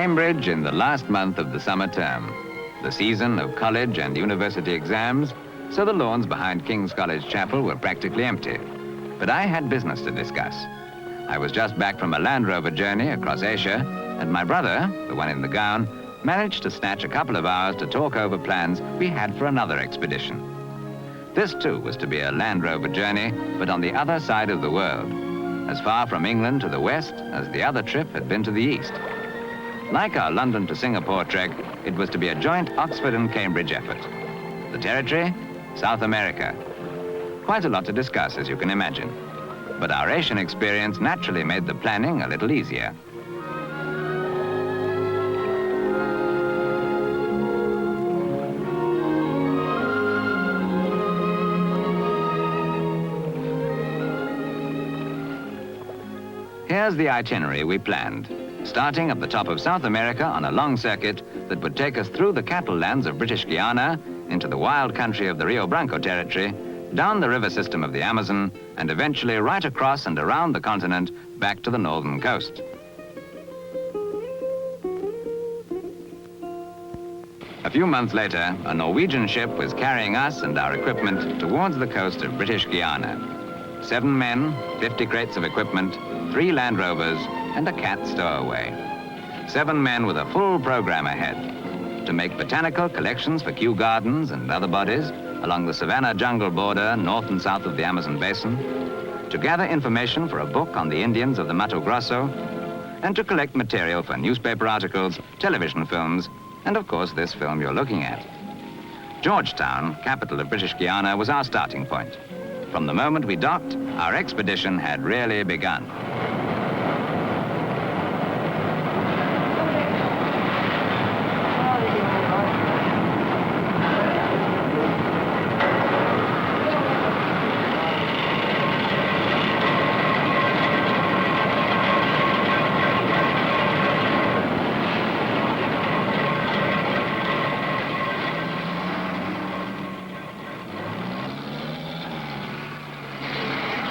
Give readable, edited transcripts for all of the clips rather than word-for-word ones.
Cambridge in the last month of the summer term, the season of college and university exams, so the lawns behind King's College Chapel were practically empty. But I had business to discuss. I was just back from a Land Rover journey across Asia, and my brother, the one in the gown, managed to snatch a couple of hours to talk over plans we had for another expedition. This too was to be a Land Rover journey, but on the other side of the world, as far from England to the west as the other trip had been to the east. Like our London to Singapore trek, it was to be a joint Oxford and Cambridge effort. The territory? South America. Quite a lot to discuss, as you can imagine. But our Asian experience naturally made the planning a little easier. Here's the itinerary we planned, starting at the top of South America on a long circuit that would take us through the cattle lands of British Guyana, into the wild country of the Rio Branco territory, down the river system of the Amazon, and eventually right across and around the continent back to the northern coast. A few months later, a Norwegian ship was carrying us and our equipment towards the coast of British Guyana. 7 men, 50 crates of equipment, 3 Land Rovers, and a cat stowaway. 7 men with a full program ahead to make botanical collections for Kew Gardens and other bodies along the savanna jungle border north and south of the Amazon basin, to gather information for a book on the Indians of the Mato Grosso, and to collect material for newspaper articles, television films, and of course this film you're looking at. Georgetown, capital of British Guyana, was our starting point. From the moment we docked, our expedition had really begun.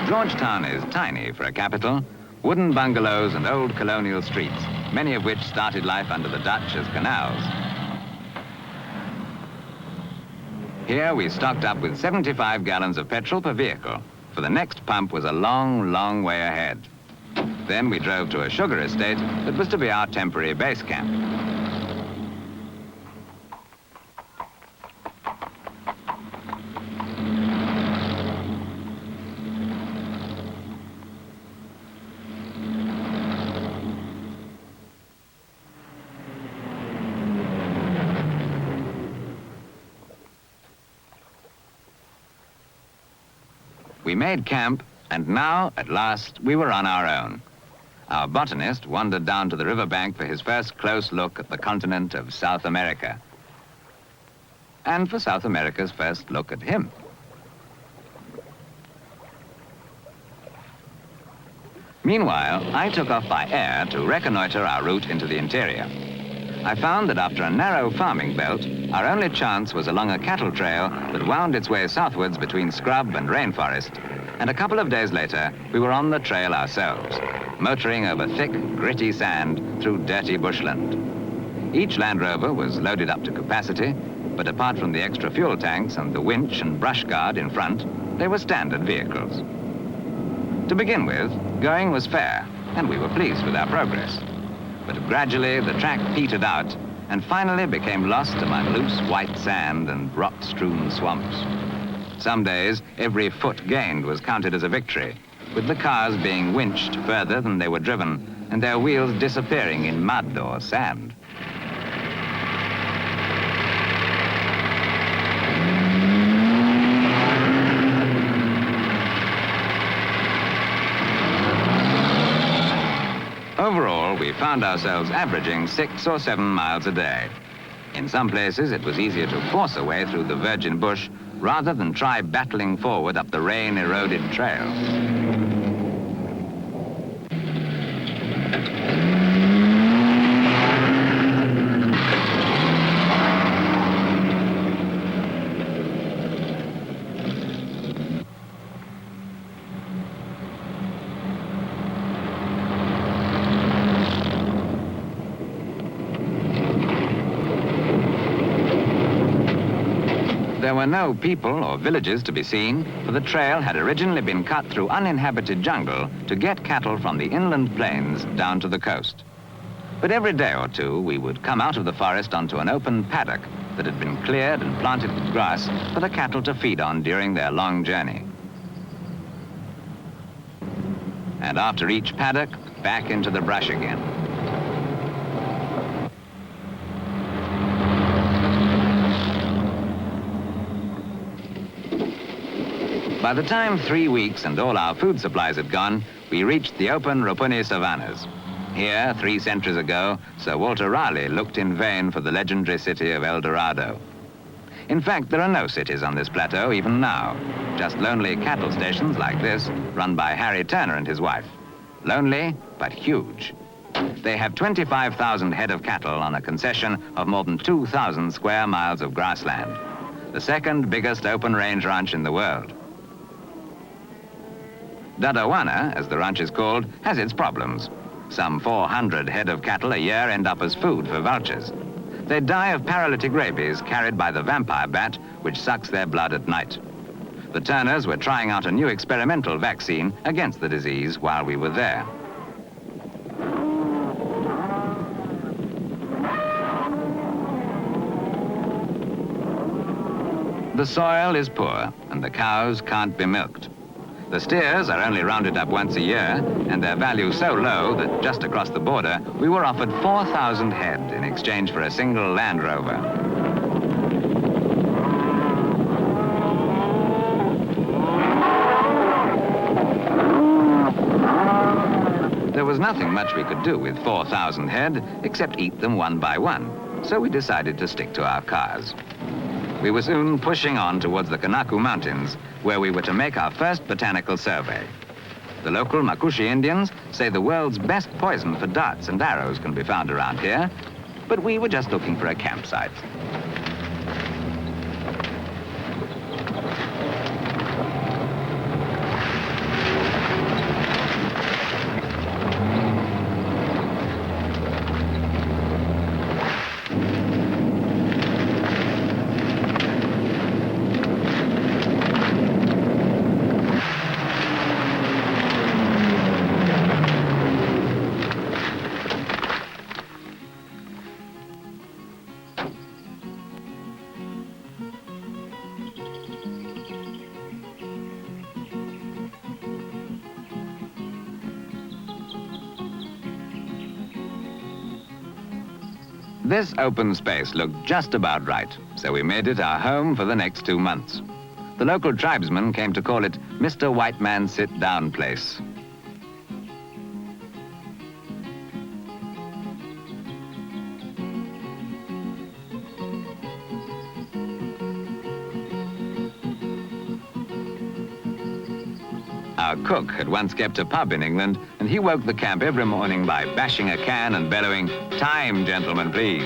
Georgetown is tiny for a capital. Wooden bungalows and old colonial streets, many of which started life under the Dutch as canals. Here we stocked up with 75 gallons of petrol per vehicle, for the next pump was a long, long way ahead. Then we drove to a sugar estate that was to be our temporary base camp. We made camp, and now, at last, we were on our own. Our botanist wandered down to the riverbank for his first close look at the continent of South America. And for South America's first look at him. Meanwhile, I took off by air to reconnoiter our route into the interior. I found that after a narrow farming belt, our only chance was along a cattle trail that wound its way southwards between scrub and rainforest. And a couple of days later, we were on the trail ourselves, motoring over thick, gritty sand through dirty bushland. Each Land Rover was loaded up to capacity, but apart from the extra fuel tanks and the winch and brush guard in front, they were standard vehicles. To begin with, going was fair, and we were pleased with our progress. But gradually, the track petered out and finally became lost among loose white sand and rock-strewn swamps. Some days, every foot gained was counted as a victory, with the cars being winched further than they were driven and their wheels disappearing in mud or sand. Overall, we found ourselves averaging 6 or 7 miles a day. In some places, it was easier to force a way through the virgin bush rather than try battling forward up the rain-eroded trails. There were no people or villages to be seen, for the trail had originally been cut through uninhabited jungle to get cattle from the inland plains down to the coast. But every day or two, we would come out of the forest onto an open paddock that had been cleared and planted with grass for the cattle to feed on during their long journey. And after each paddock, back into the brush again. By the time 3 weeks and all our food supplies had gone, we reached the open Ropuni savannas. Here, 3 centuries ago, Sir Walter Raleigh looked in vain for the legendary city of El Dorado. In fact, there are no cities on this plateau even now, just lonely cattle stations like this, run by Harry Turner and his wife. Lonely, but huge. They have 25,000 head of cattle on a concession of more than 2,000 square miles of grassland, the second biggest open range ranch in the world. Dadawana, as the ranch is called, has its problems. Some 400 head of cattle a year end up as food for vultures. They die of paralytic rabies carried by the vampire bat, which sucks their blood at night. The Turners were trying out a new experimental vaccine against the disease while we were there. The soil is poor, and the cows can't be milked. The steers are only rounded up once a year, and their value so low that just across the border, we were offered 4,000 head in exchange for a single Land Rover. There was nothing much we could do with 4,000 head, except eat them one by one, so we decided to stick to our cars. We were soon pushing on towards the Kanaku Mountains, where we were to make our first botanical survey. The local Makushi Indians say the world's best poison for darts and arrows can be found around here, but we were just looking for a campsite. This open space looked just about right, so we made it our home for the next 2 months. The local tribesmen came to call it Mr. White Man Sit Down Place. Our cook had once kept a pub in England, and he woke the camp every morning by bashing a can and bellowing, "Time, gentlemen, please."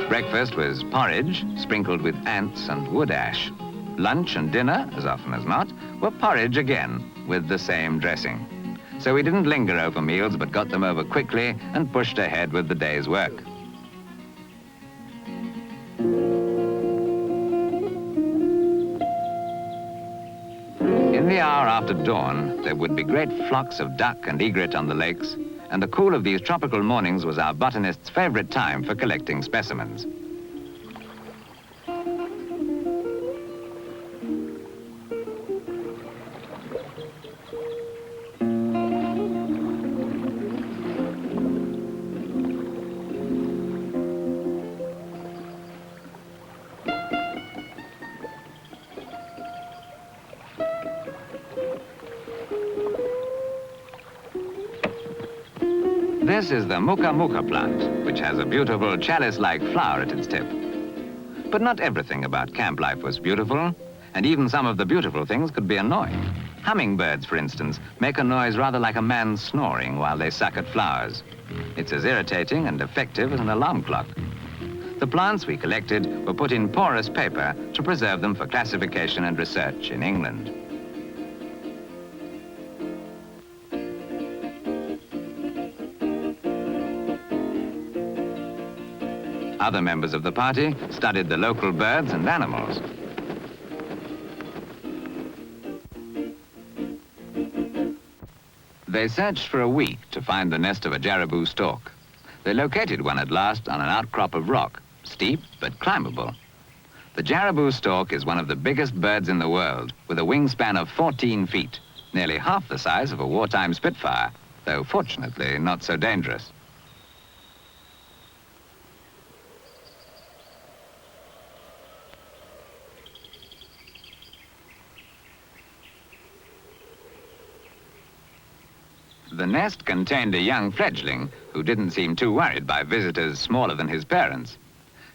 Breakfast was porridge, sprinkled with ants and wood ash. Lunch and dinner, as often as not, were porridge again, with the same dressing. So we didn't linger over meals, but got them over quickly and pushed ahead with the day's work. In the hour after dawn, there would be great flocks of duck and egret on the lakes, and the cool of these tropical mornings was our botanist's favorite time for collecting specimens. This is the muka muka plant, which has a beautiful chalice-like flower at its tip. But not everything about camp life was beautiful, and even some of the beautiful things could be annoying. Hummingbirds, for instance, make a noise rather like a man snoring while they suck at flowers. It's as irritating and effective as an alarm clock. The plants we collected were put in porous paper to preserve them for classification and research in England. Other members of the party studied the local birds and animals. They searched for a week to find the nest of a jaraboo stork. They located one at last on an outcrop of rock, steep but climbable. The jaraboo stork is one of the biggest birds in the world, with a wingspan of 14 feet, nearly half the size of a wartime Spitfire, though fortunately not so dangerous. The nest contained a young fledgling who didn't seem too worried by visitors smaller than his parents.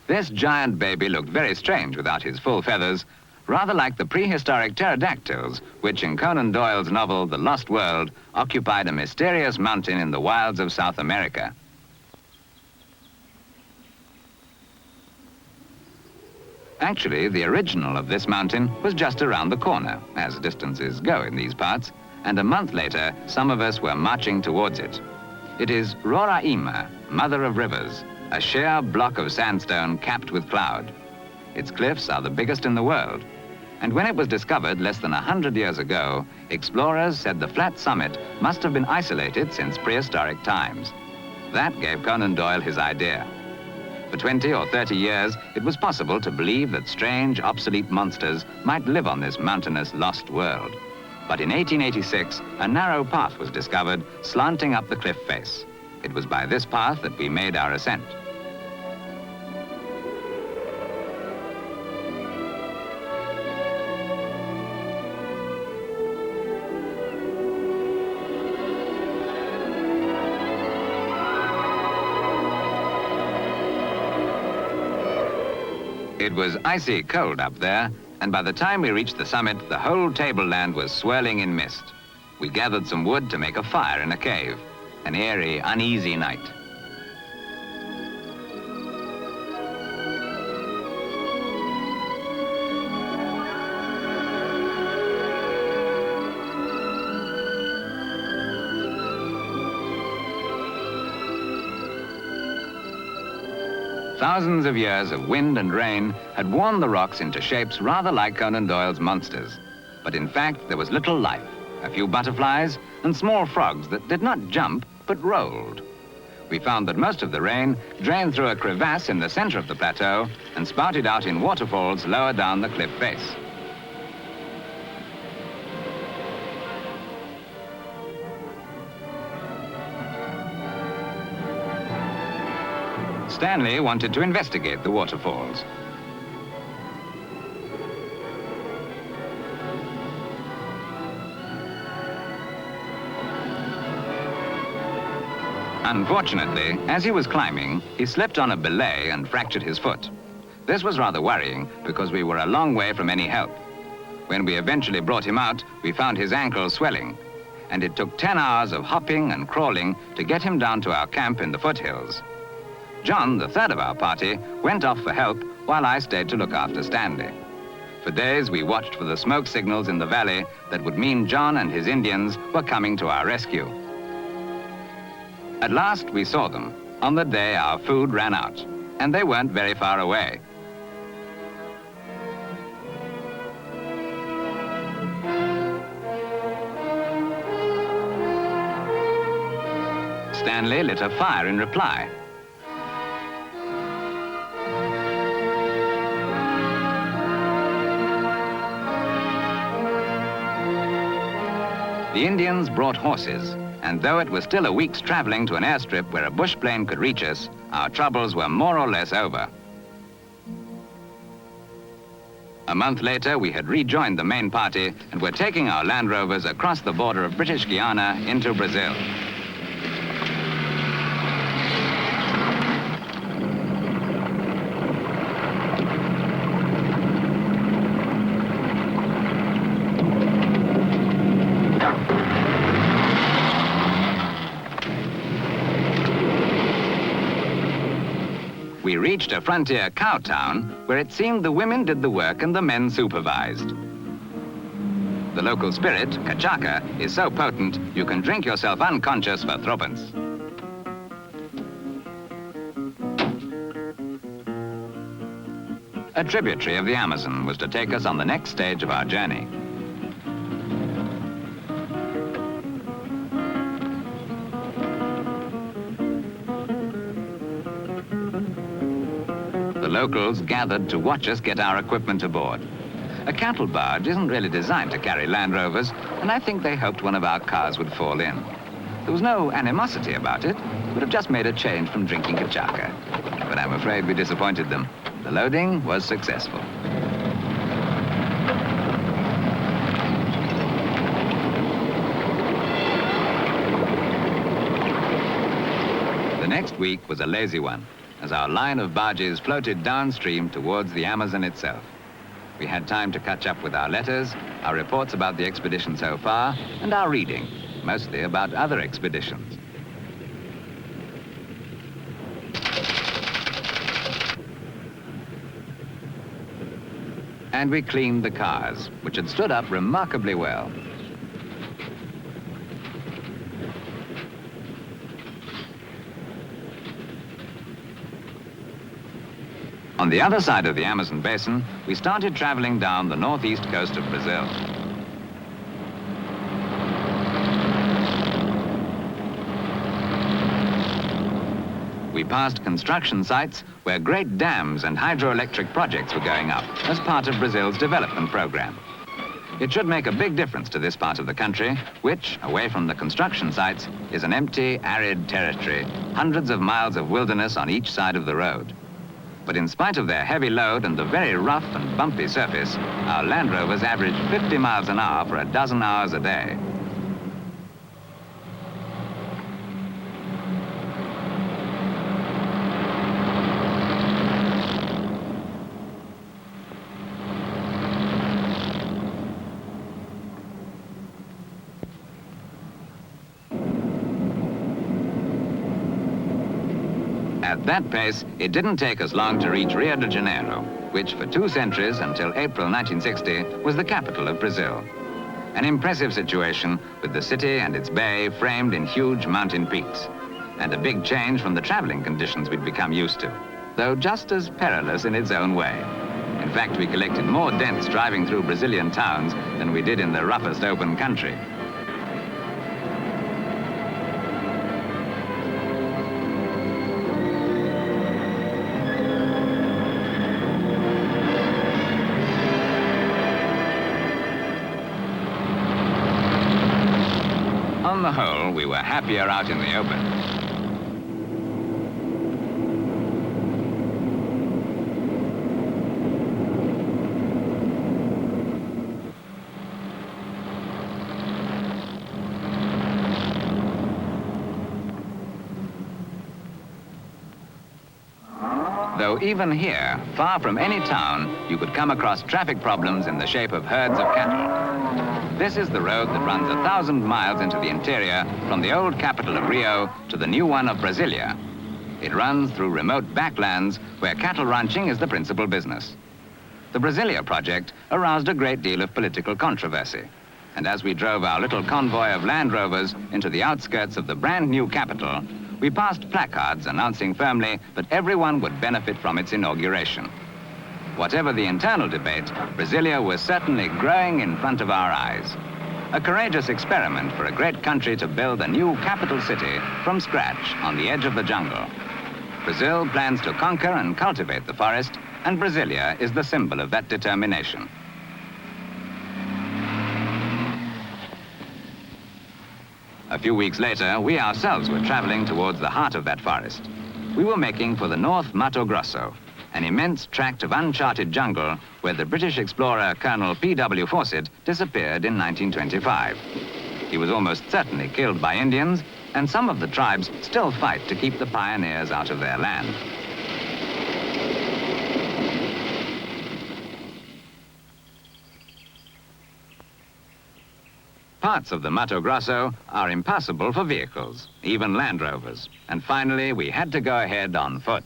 This giant baby looked very strange without his full feathers, rather like the prehistoric pterodactyls, which in Conan Doyle's novel The Lost World occupied a mysterious mountain in the wilds of South America. Actually, the original of this mountain was just around the corner, as distances go in these parts, and a month later, some of us were marching towards it. It is Roraima, mother of rivers, a sheer block of sandstone capped with cloud. Its cliffs are the biggest in the world, and when it was discovered less than 100 years ago, explorers said the flat summit must have been isolated since prehistoric times. That gave Conan Doyle his idea. For 20 or 30 years, it was possible to believe that strange, obsolete monsters might live on this mountainous, lost world. But in 1886, a narrow path was discovered, slanting up the cliff face. It was by this path that we made our ascent. It was icy cold up there, and by the time we reached the summit, the whole tableland was swirling in mist. We gathered some wood to make a fire in a cave. An eerie, uneasy night. Thousands of years of wind and rain had worn the rocks into shapes rather like Conan Doyle's monsters. But in fact, there was little life, a few butterflies and small frogs that did not jump, but rolled. We found that most of the rain drained through a crevasse in the center of the plateau and spouted out in waterfalls lower down the cliff face. Stanley wanted to investigate the waterfalls. Unfortunately, as he was climbing, he slipped on a belay and fractured his foot. This was rather worrying because we were a long way from any help. When we eventually brought him out, we found his ankle swelling, and it took 10 hours of hopping and crawling to get him down to our camp in the foothills. John, the third of our party, went off for help while I stayed to look after Stanley. For days, we watched for the smoke signals in the valley that would mean John and his Indians were coming to our rescue. At last, we saw them on the day our food ran out, and they weren't very far away. Stanley lit a fire in reply. The Indians brought horses, and though it was still a week's traveling to an airstrip where a bush plane could reach us, our troubles were more or less over. A month later, we had rejoined the main party and were taking our Land-Rovers across the border of British Guyana into Brazil. We reached a frontier cow town where it seemed the women did the work and the men supervised. The local spirit, Kachaka, is so potent you can drink yourself unconscious for threepence. A tributary of the Amazon was to take us on the next stage of our journey. locals gathered to watch us get our equipment aboard. A cattle barge isn't really designed to carry Land Rovers, and I think they hoped one of our cars would fall in. There was no animosity about it. Would have just made a change from drinking Kachaka. But I'm afraid we disappointed them. The loading was successful. The next week was a lazy one, as our line of barges floated downstream towards the Amazon itself. We had time to catch up with our letters, our reports about the expedition so far, and our reading, mostly about other expeditions. And we cleaned the cars, which had stood up remarkably well. On the other side of the Amazon basin, we started traveling down the northeast coast of Brazil. We passed construction sites where great dams and hydroelectric projects were going up as part of Brazil's development program. It should make a big difference to this part of the country, which, away from the construction sites, is an empty, arid territory, hundreds of miles of wilderness on each side of the road. But in spite of their heavy load and the very rough and bumpy surface, our Land Rovers averaged 50 miles an hour for a dozen hours a day. At that pace, it didn't take us long to reach Rio de Janeiro, which for 2 centuries, until April 1960, was the capital of Brazil. An impressive situation, with the city and its bay framed in huge mountain peaks, and a big change from the traveling conditions we'd become used to, though just as perilous in its own way. In fact, we collected more dents driving through Brazilian towns than we did in the roughest open country. On the whole, we were happier out in the open. Though even here, far from any town, you could come across traffic problems in the shape of herds of cattle. This is the road that runs 1,000 miles into the interior from the old capital of Rio to the new one of Brazilia. It runs through remote backlands where cattle ranching is the principal business. The Brazilia project aroused a great deal of political controversy. And as we drove our little convoy of Land Rovers into the outskirts of the brand new capital, we passed placards announcing firmly that everyone would benefit from its inauguration. Whatever the internal debate, Brazilia was certainly growing in front of our eyes. A courageous experiment for a great country to build a new capital city from scratch on the edge of the jungle. Brazil plans to conquer and cultivate the forest, and Brazilia is the symbol of that determination. A few weeks later, we ourselves were traveling towards the heart of that forest. We were making for the North Mato Grosso, an immense tract of uncharted jungle where the British explorer Colonel P.W. Fawcett disappeared in 1925. He was almost certainly killed by Indians, and some of the tribes still fight to keep the pioneers out of their land. Parts of the Mato Grosso are impassable for vehicles, even Land Rovers, and finally we had to go ahead on foot.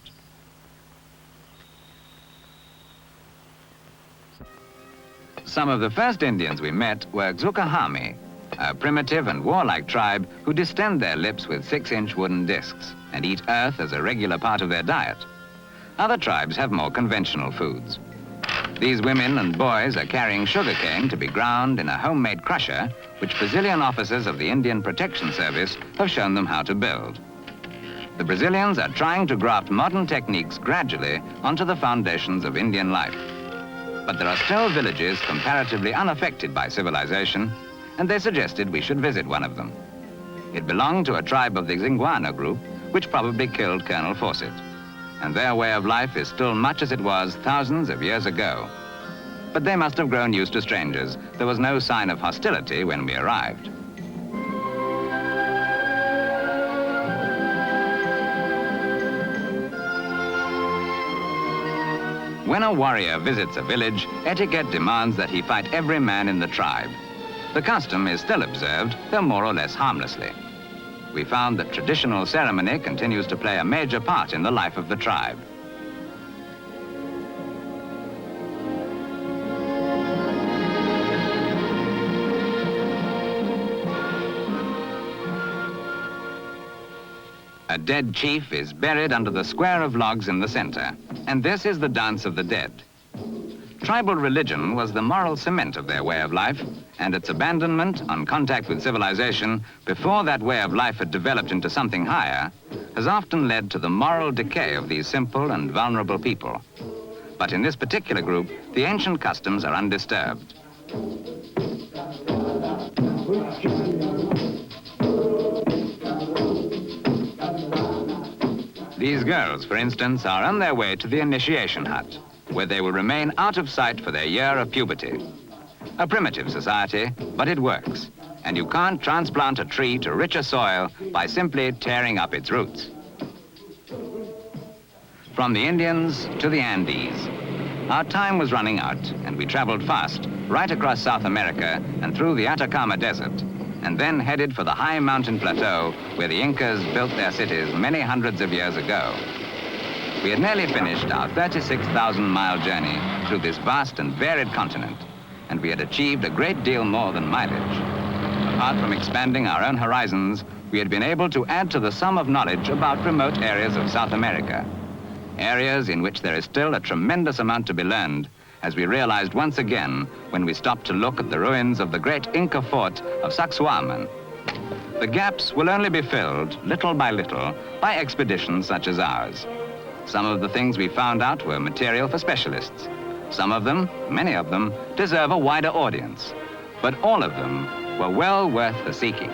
Some of the first Indians we met were Xukahami, a primitive and warlike tribe who distend their lips with 6-inch wooden discs and eat earth as a regular part of their diet. Other tribes have more conventional foods. These women and boys are carrying sugarcane to be ground in a homemade crusher, which Brazilian officers of the Indian Protection Service have shown them how to build. The Brazilians are trying to graft modern techniques gradually onto the foundations of Indian life. But there are still villages comparatively unaffected by civilization, and they suggested we should visit one of them. It belonged to a tribe of the Guyana group, which probably killed Colonel Fawcett. And their way of life is still much as it was thousands of years ago. But they must have grown used to strangers. There was no sign of hostility when we arrived. When a warrior visits a village, etiquette demands that he fight every man in the tribe. The custom is still observed, though more or less harmlessly. We found that traditional ceremony continues to play a major part in the life of the tribe. A dead chief is buried under the square of logs in the center, and this is the dance of the dead. Tribal religion was the moral cement of their way of life, and its abandonment on contact with civilization before that way of life had developed into something higher has often led to the moral decay of these simple and vulnerable people. But in this particular group, the ancient customs are undisturbed. These girls, for instance, are on their way to the initiation hut, where they will remain out of sight for their year of puberty. A primitive society, but it works. And you can't transplant a tree to richer soil by simply tearing up its roots. From the Indians to the Andes. Our time was running out, and we traveled fast, right across South America and through the Atacama Desert, and then headed for the high mountain plateau where the Incas built their cities many hundreds of years ago. We had nearly finished our 36,000-mile journey through this vast and varied continent, and we had achieved a great deal more than mileage. Apart from expanding our own horizons, we had been able to add to the sum of knowledge about remote areas of South America, areas in which there is still a tremendous amount to be learned, as we realized once again when we stopped to look at the ruins of the great Inca fort of Sacsayhuaman. The gaps will only be filled, little by little, by expeditions such as ours. Some of the things we found out were material for specialists. Some of them, many of them, deserve a wider audience. But all of them were well worth the seeking.